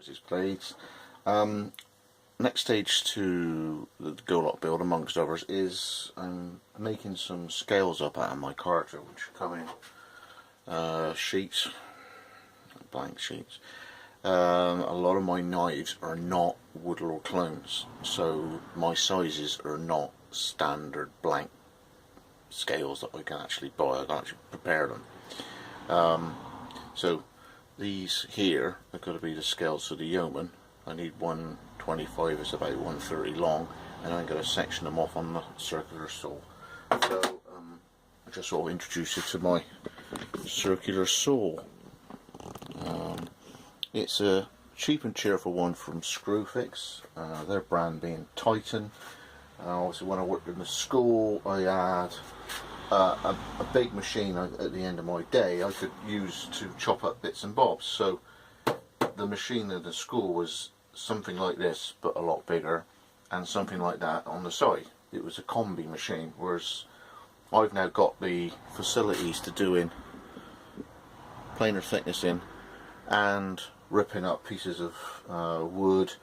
Wessex Blades. Next stage to the golok build, amongst others, is making some scales up out of my cartridge, which come in sheets, blank sheets. A lot of my knives are not Woodlore clones, so my sizes are not standard blank scales that I can actually buy. I can actually prepare them. So these here are going to be the scales for the yeoman. I need 125, it's about 130 long, and I'm going to section them off on the circular saw. So I just sort of introduce you to my circular saw. It's a cheap and cheerful one from Screwfix, their brand being Titan. Obviously when I worked in the school, I had a big machine at the end of my day I could use to chop up bits and bobs. So the machine in the school was something like this, but a lot bigger, and something like that on the side. It was a combi machine, whereas I've now got the facilities to do in planer thickness in and ripping up pieces of wood,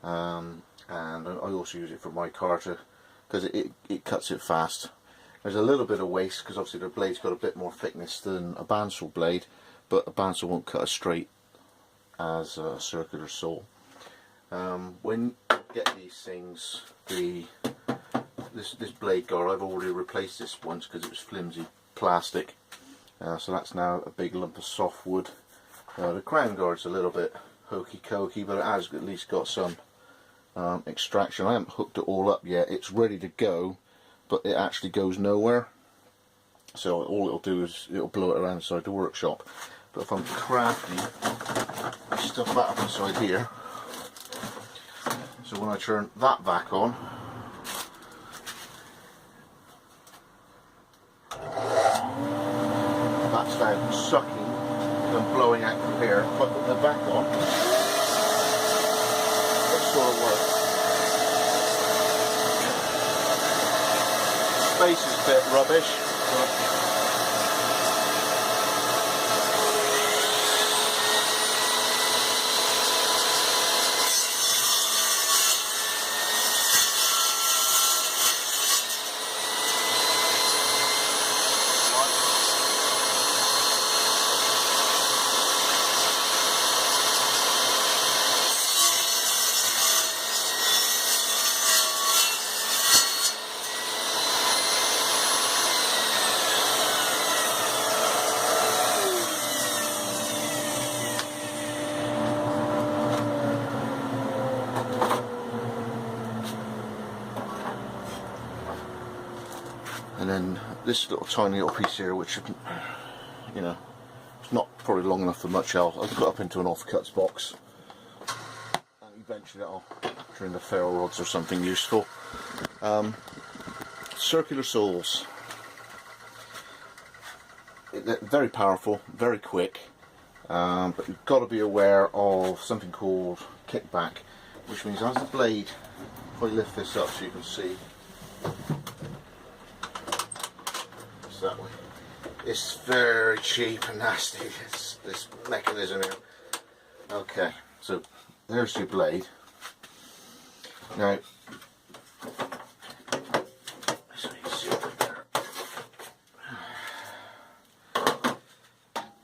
and I also use it for my carter because it cuts it fast. There's a little bit of waste because obviously the blade's got a bit more thickness than a bandsaw blade, but a bandsaw won't cut as straight as a circular saw. When you get these things, this blade guard, I've already replaced this once because it was flimsy plastic, so that's now a big lump of soft wood. The crown guard's a little bit hokey cokey, but it has at least got some extraction. I haven't hooked it all up yet. It's ready to go, but it actually goes nowhere. So all it'll do is it'll blow it around inside the workshop. But if I'm crafty, I stuff that up inside here. So when I turn that back on, that's now sucking and blowing out from here. If I put the back on, it sort of works. Space is a bit rubbish, but and then this little tiny little piece here, which, you know, it's not probably long enough for much else. I'll put up into an offcuts box, and eventually I'll turn the ferro rods or something useful. Circular saws, they're very powerful, very quick, but you've got to be aware of something called kickback, which means as the blade, if I lift this up so you can see, that way. It's very cheap and nasty, this mechanism here. Okay, so there's your blade. Now, so you can see it there.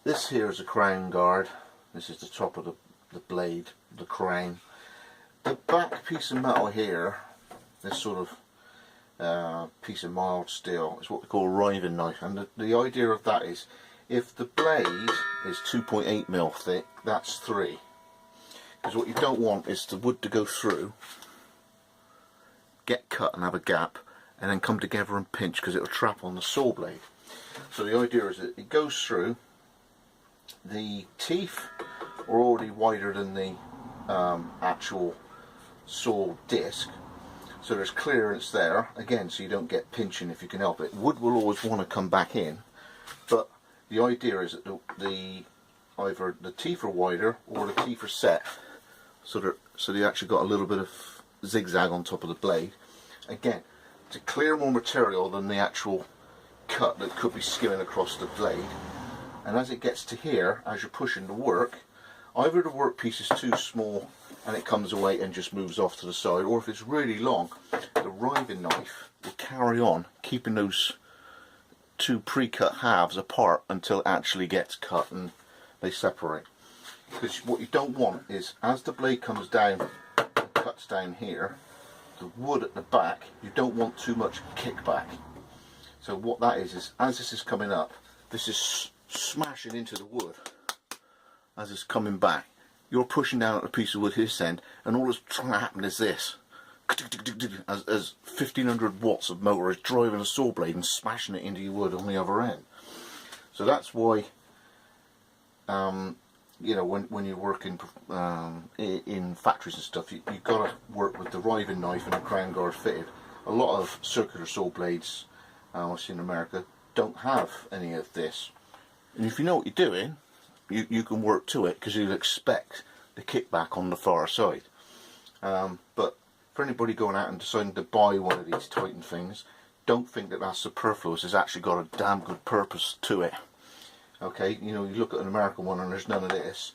This here is a crown guard. This is the top of the blade, the crown. The back piece of metal here, this sort of piece of mild steel, is what we call a riving knife, and the idea of that is if the blade is 2.8mm thick, that's 3, because what you don't want is the wood to go through, get cut and have a gap, and then come together and pinch because it'll trap on the saw blade. So the idea is that it goes through, the teeth are already wider than the actual saw disc, so there's clearance there, again, so you don't get pinching if you can help it. Wood will always want to come back in, but the idea is that either the teeth are wider or the teeth are set, so they actually got a little bit of zigzag on top of the blade, again, to clear more material than the actual cut that could be skimming across the blade. And as it gets to here, as you're pushing the work, Either the workpiece is too small and it comes away and just moves off to the side, or if it's really long, the riving knife will carry on keeping those two pre-cut halves apart until it actually gets cut and they separate. Because what you don't want is, as the blade comes down and cuts down here, the wood at the back, you don't want too much kickback. So what that is as this is coming up, this is smashing into the wood as it's coming back. You're pushing down at a piece of wood this end, and all that's trying to happen is this. As 1500 watts of motor is driving a saw blade and smashing it into your wood on the other end. So that's why, you know, when you're working in factories and stuff, you've got to work with the riving knife and the crown guard fitted. A lot of circular saw blades I've seen in America don't have any of this. And if you know what you're doing, you can work to it, because you'll expect the kickback on the far side. But for anybody going out and deciding to buy one of these Titan things, don't think that that's superfluous. It's actually got a damn good purpose to it. Okay, you know, you look at an American one and there's none of this.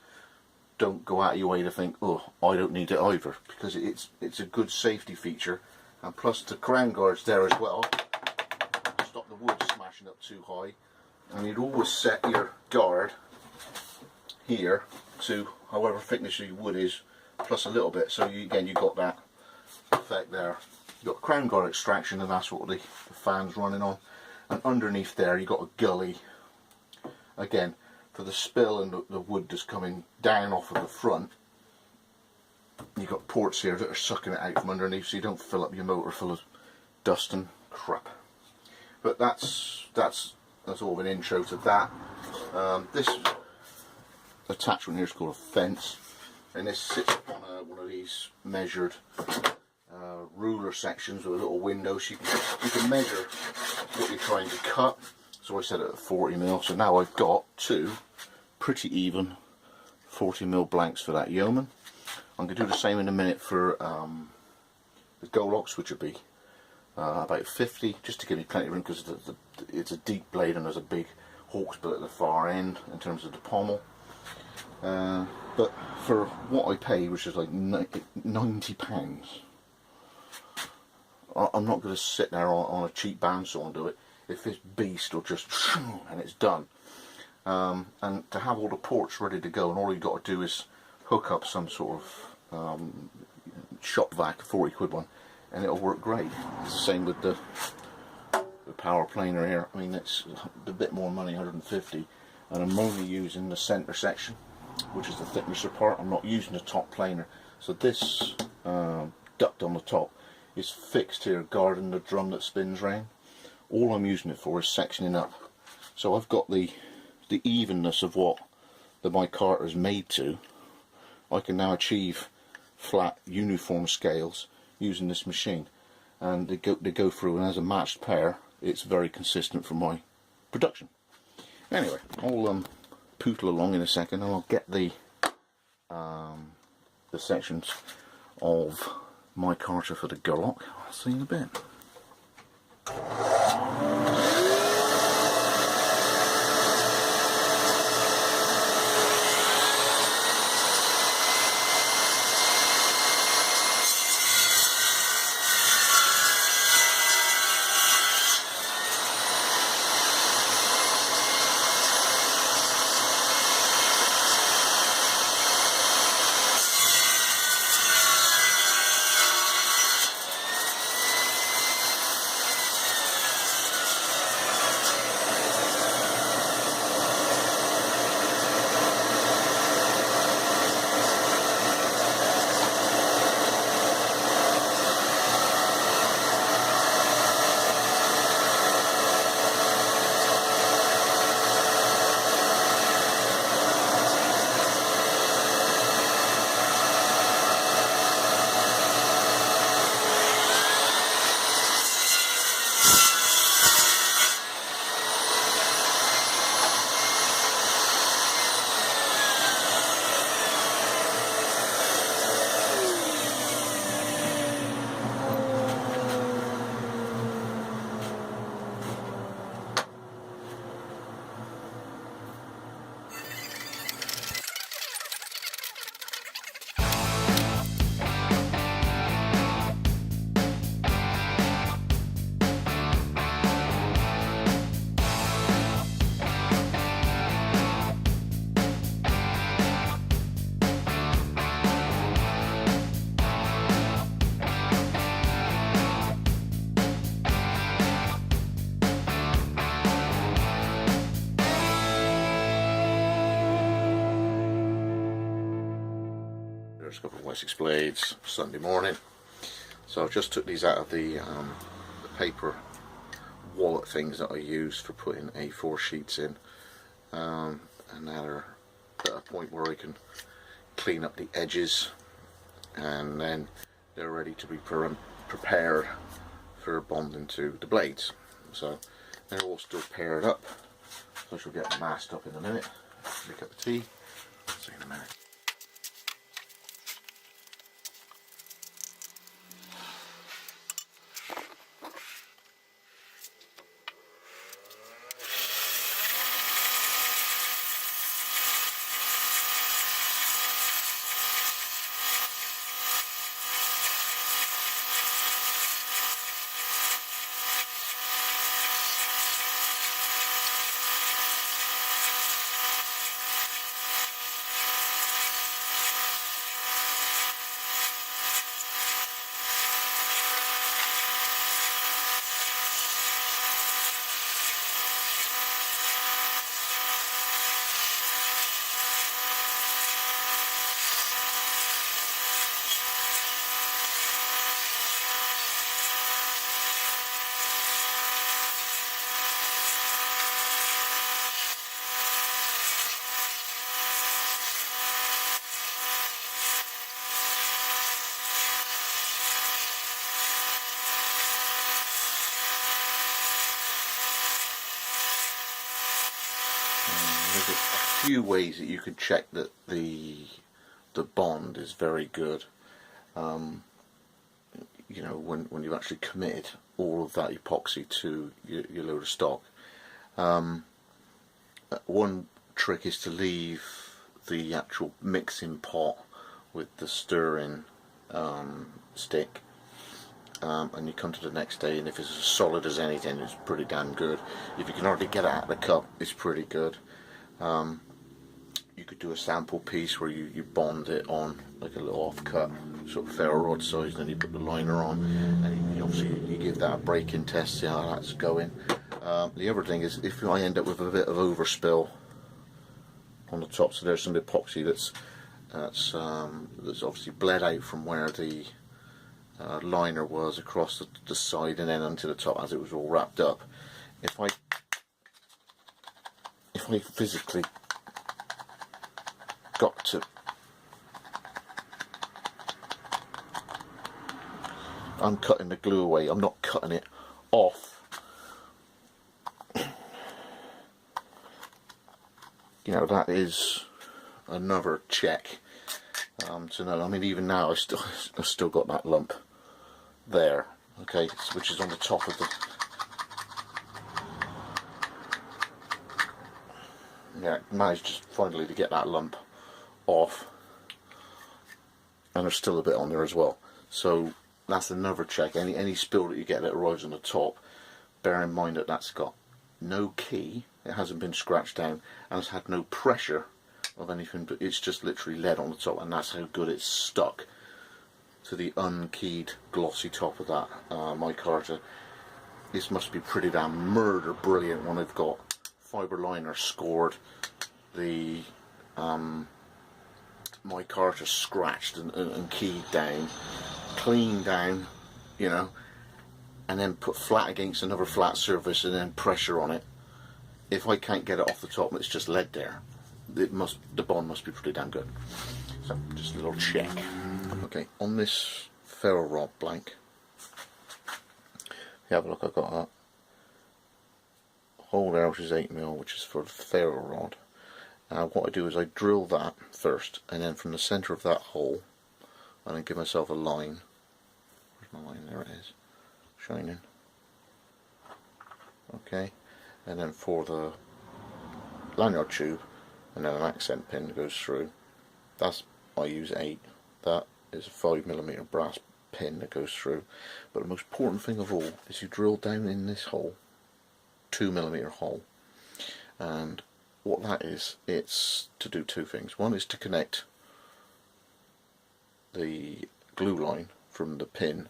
Don't go out of your way to think, oh, I don't need it either, because it's a good safety feature. And plus the crown guard's there as well, stop the wood smashing up too high. And you'd always set your guard here to however thickness your wood is, plus a little bit, so you, again, you've got that effect there. You've got crown guard extraction, and that's what the fan's running on. And underneath there you've got a gully, again, for the spill and the wood that's coming down off of the front. You've got ports here that are sucking it out from underneath, so you don't fill up your motor full of dust and crap. But that's sort of an intro to that. This attachment here is called a fence, and this sits on one of these measured ruler sections with a little window, so you can measure what you're trying to cut. So I set it at 40mm, so now I've got two pretty even 40mm blanks for that yeoman. I'm going to do the same in a minute for the goloks, which would be about 50, just to give me plenty of room, because it's a deep blade and there's a big hawk's bill at the far end in terms of the pommel. But for what I pay, which is like £90, I'm not going to sit there on a cheap bandsaw and do it. If this beast will just and it's done. And to have all the ports ready to go, and all you've got to do is hook up some sort of shop vac, 40 quid one, and it'll work great. It's the same with the power planer here. I mean, it's a bit more money, 150, and I'm only using the centre section, which is the thicknesser part. I'm not using the top planer. So this duct on the top is fixed here, guarding the drum that spins round. All I'm using it for is sectioning up. So I've got the evenness of what the micarta is made to. I can now achieve flat, uniform scales using this machine, and they go through, and as a matched pair, it's very consistent for my production. Anyway, I'll pootle along in a second, and I'll get the sections of micarta for the golok. I'll see you in a bit. There's a couple of Wessex Blades, Sunday morning. So I just took these out of the paper wallet things that I use for putting A4 sheets in, and now they're at a point where I can clean up the edges, and then they're ready to be prepared for bonding to the blades. So they're all still paired up, so I shall get masked up in a minute. Make up the tea. See you in a minute. There's a few ways that you can check that the bond is very good. You know, when you've actually committed all of that epoxy to your load of stock. One trick is to leave the actual mixing pot with the stirring stick, and you come to the next day, and if it's as solid as anything, it's pretty damn good. If you can already get it out of the cup, it's pretty good. You could do a sample piece where you bond it on like a little off-cut sort of ferro rod size, and then you put the liner on, and obviously you give that a break-in test, see how that's going. The other thing is, if I end up with a bit of overspill on the top, so there's some epoxy that's obviously bled out from where the liner was across the side and then onto the top as it was all wrapped up. If I physically got to I'm cutting the glue away, I'm not cutting it off. You know, that is another check to know. I mean, even now I've still got that lump there, okay, which is on the top of the, yeah, managed just finally to get that lump off, and there's still a bit on there as well. So that's another check. Any spill that you get that arrives on the top, bear in mind that that's got no key, it hasn't been scratched down, and it's had no pressure of anything, but it's just literally lead on the top, and that's how good it's stuck to the unkeyed glossy top of that micarta. This must be pretty damn murder brilliant when they've got fibre liner scored, the micarta scratched and keyed down, cleaned down, you know, and then put flat against another flat surface and then pressure on it. If I can't get it off the top and it's just lead there, the bond must be pretty damn good. So just a little check. Okay, on this ferro rod blank, you have a look, I've got a hole there which is 8mm, which is for the ferro rod. What I do is I drill that first, and then from the centre of that hole I then give myself a line. Where's my line? There it is, shining. Okay, and then for the lanyard tube, and then an accent pin that goes through. I use 8. That is a 5mm brass pin that goes through. But the most important thing of all is you drill down in this hole, 2mm hole, and what that is, it's to do two things. One is to connect the glue line from the pin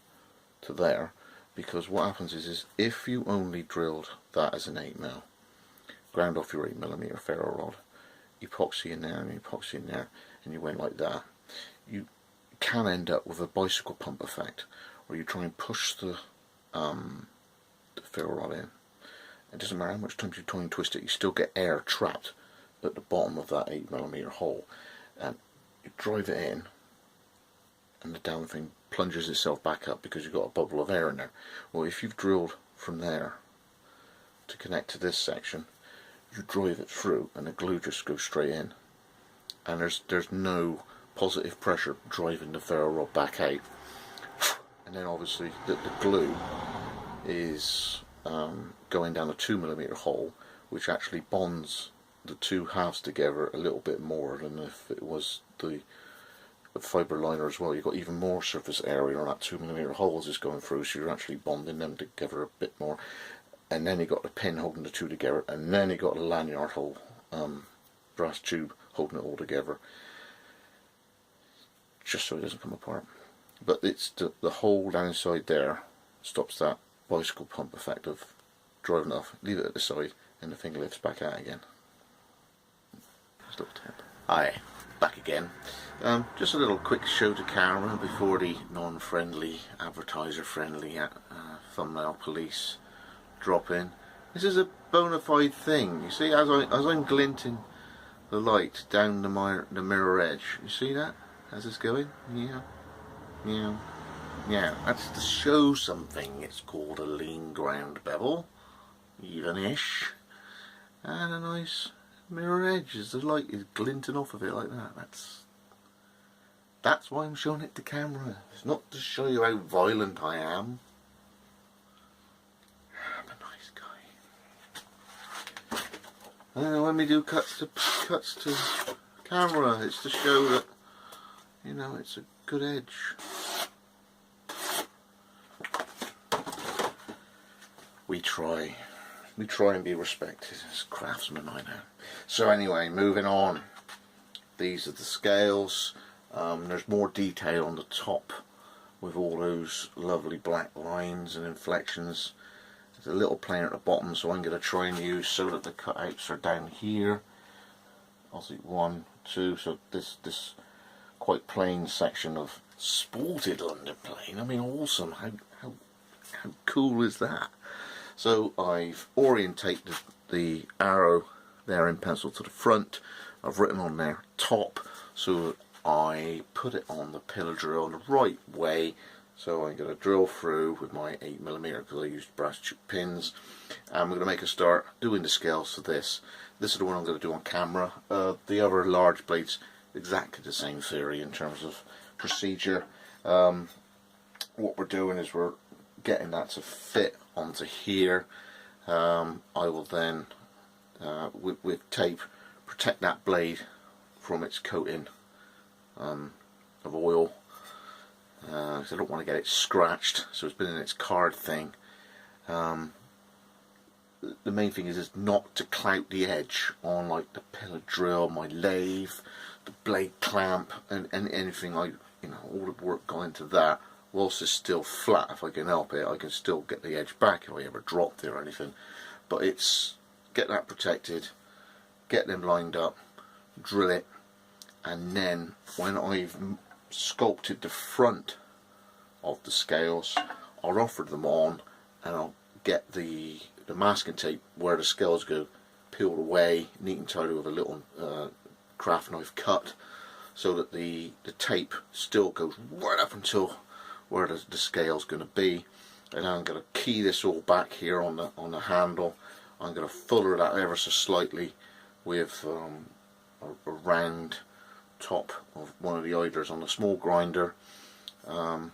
to there, because what happens is if you only drilled that as an 8mm, ground off your 8mm ferro rod, epoxy in there and epoxy in there, and you went like that, can end up with a bicycle pump effect, where you try and push the ferro rod in. It doesn't matter how much time you try and twist it, you still get air trapped at the bottom of that 8mm hole. And you drive it in, and the down thing plunges itself back up because you've got a bubble of air in there. Well, if you've drilled from there to connect to this section, you drive it through and the glue just goes straight in, and there's no positive pressure driving the ferro rod back out. And then obviously the glue is going down a 2mm hole, which actually bonds the two halves together a little bit more than if it was the fibre liner as well. You've got even more surface area on that 2mm hole as it's going through, so you're actually bonding them together a bit more. And then you got the pin holding the two together, and then you got a lanyard hole, brass tube holding it all together, just so it doesn't come apart. But it's the hole down inside there stops that bicycle pump effect of driving it off, leave it at the side, and the thing lifts back out again. Just a little tip. Hi, back again. Just a little quick show to camera before the non-friendly, advertiser-friendly thumbnail police drop in. This is a bona fide thing. You see, as I'm glinting the light down the mirror edge, you see that? As it's going? Yeah. Yeah. Yeah. That's to show something. It's called a lean ground bevel. Even-ish. And a nice mirror edge as the light is glinting off of it like that. That's why I'm showing it to camera. It's not to show you how violent I am. I'm a nice guy. And when we do cuts to camera, it's to show that, you know, it's a good edge. We try and be respected as craftsmen, I know. So anyway, moving on. These are the scales. There's more detail on the top with all those lovely black lines and inflections. There's a little planer at the bottom, so I'm going to try and use so that the cutouts are down here. I'll see 1, 2. So this quite plain section of sported London plane. I mean, awesome. How cool is that? So I've orientated the arrow there in pencil to the front. I've written on there top, so I put it on the pillar drill in the right way. So I'm going to drill through with my 8mm because I used brass tube pins, and we're going to make a start doing the scales for this. This is the one I'm going to do on camera. The other large blades, exactly the same theory in terms of procedure. What we're doing is we're getting that to fit onto here. I will then with tape protect that blade from its coating of oil, because I don't want to get it scratched, so it's been in its card thing. The main thing is not to clout the edge on like the pillar drill, my lathe, the blade clamp, and anything all the work gone into that. Whilst it's still flat, if I can help it, I can still get the edge back if I ever dropped it or anything. But it's get that protected, get them lined up, drill it, and then when I've sculpted the front of the scales, I'll offer them on, and I'll get the masking tape where the scales go peeled away, neat and tidy with a little craft knife cut, so that the tape still goes right up until where the scale's going to be. And I'm going to key this all back here on the handle. I'm going to fuller that ever so slightly with a round top of one of the idlers on a small grinder. That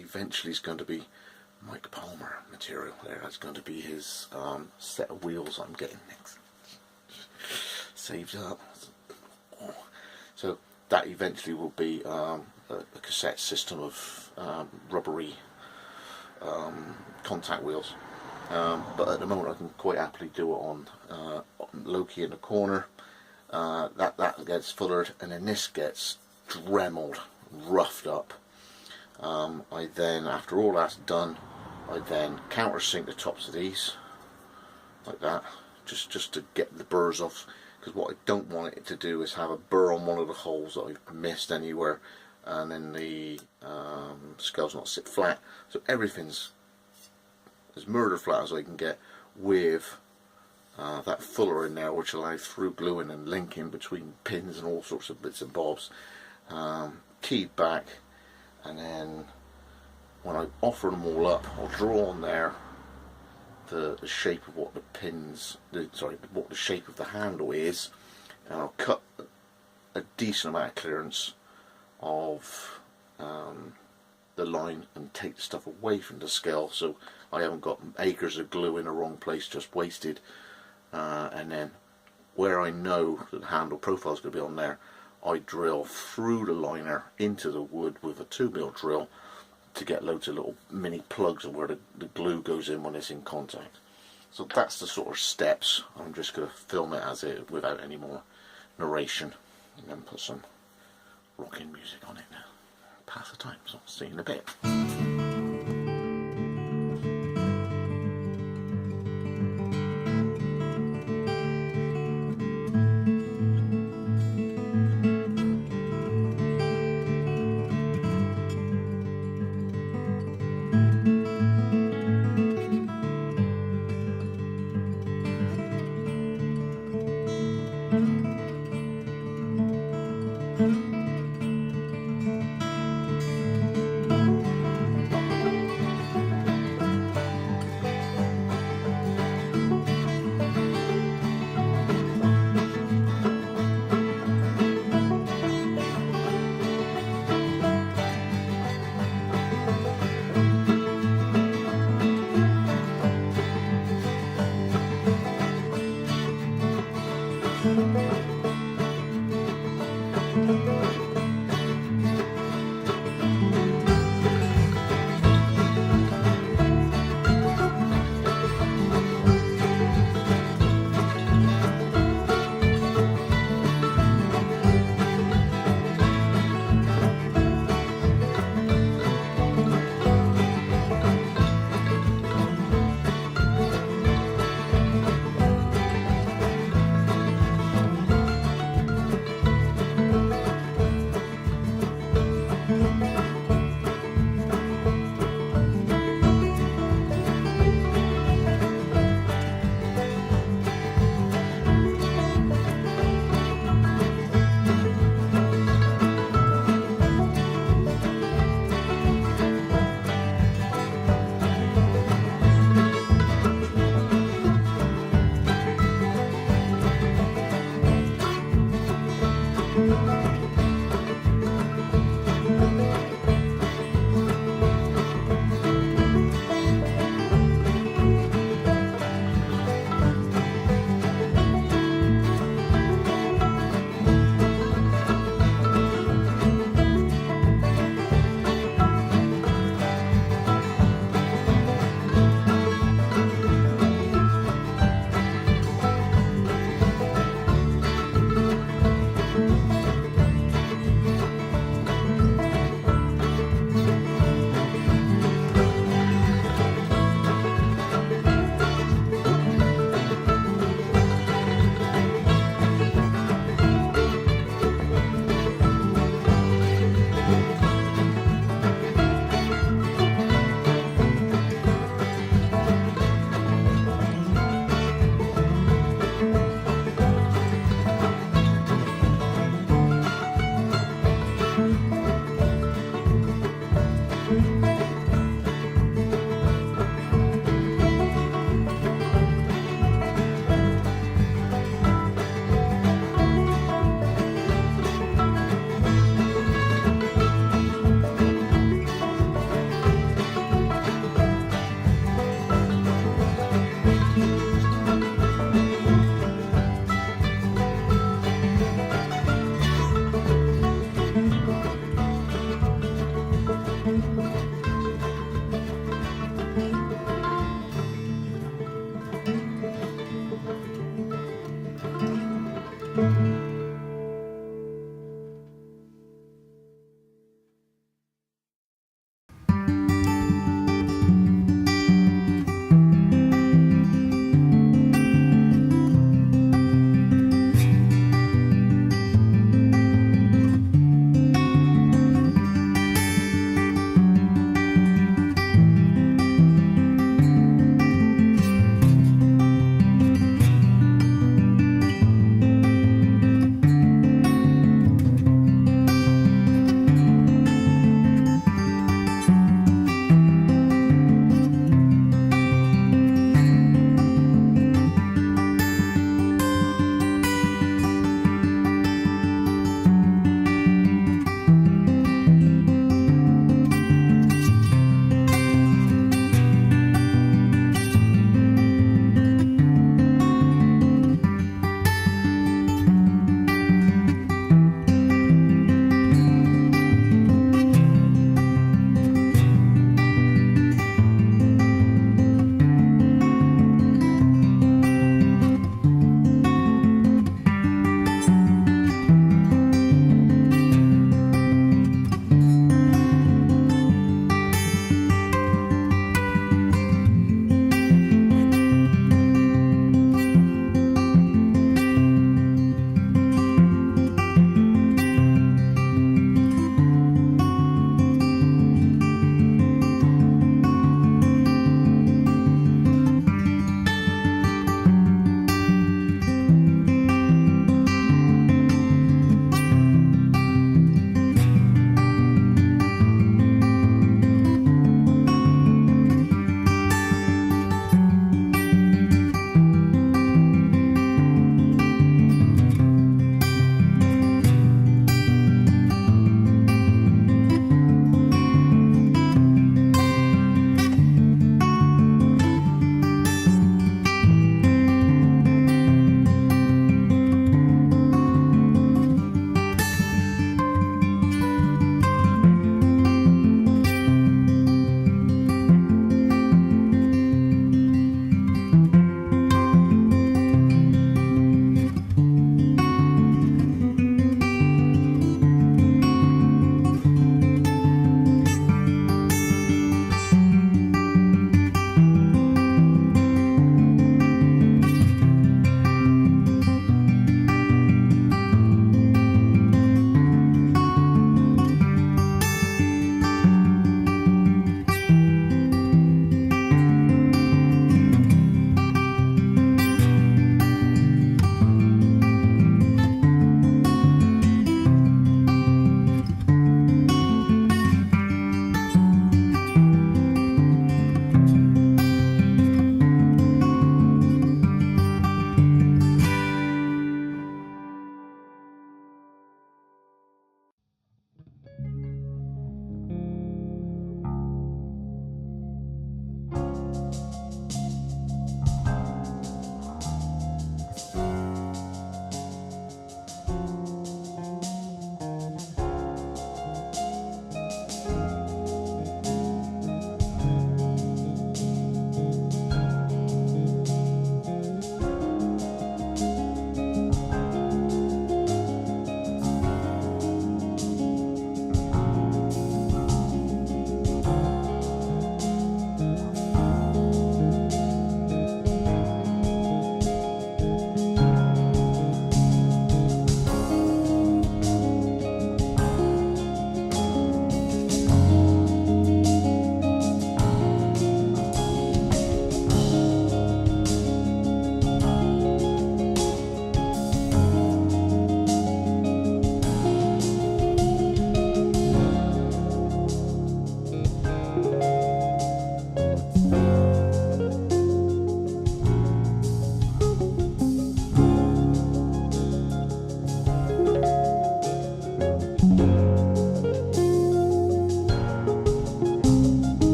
eventually is going to be Mike Palmer material there. That's going to be his set of wheels I'm getting next. Saved up. So that eventually will be a cassette system of rubbery contact wheels. But at the moment I can quite happily do it on low-key in the corner. That gets fullered, and then this gets dremeled, roughed up. I then, after all that's done, I then countersink the tops of these like that, just to get the burrs off. because what I don't want it to do is have a burr on one of the holes that I've missed anywhere, and then the scale's not sit flat. So everything's as murder flat as I can get with that fuller in there, which allows through gluing and linking between pins and all sorts of bits and bobs. Keyed back, and then when I offer them all up, I'll draw on there the shape of what the pins, what the shape of the handle is, and I'll cut a decent amount of clearance of the line and take the stuff away from the scale, so I haven't got acres of glue in the wrong place just wasted. And then where I know that the handle profile is going to be on there, I drill through the liner into the wood with a 2mm drill to get loads of little mini plugs of where the glue goes in when it's in contact. So that's the sort of steps. I'm just going to film it as it without any more narration, and then put some rocking music on it now. Pass the time, so I'll see you in a bit.